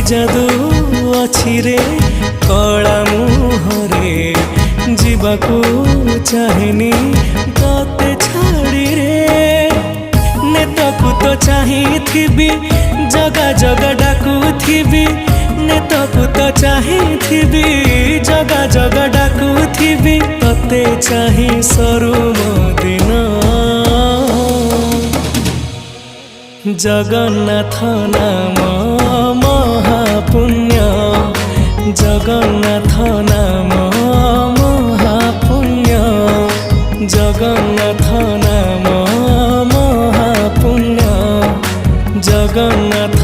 जादू अछि रे कला मुहरे जीवाकू चाहेनी तते छाड़ी रे नेतकू तो चाहिथिबी जगा जगा डाकुथिबी नेतकू तो चाहिथिबी जगा जगा डाकुथिबी तते चाहि सरू मो दिन जगन्नाथ नाम महापुण्य जगन्नाथ नाम महापुण्य जगन्नाथ नाम महापुण्य जगन्नाथ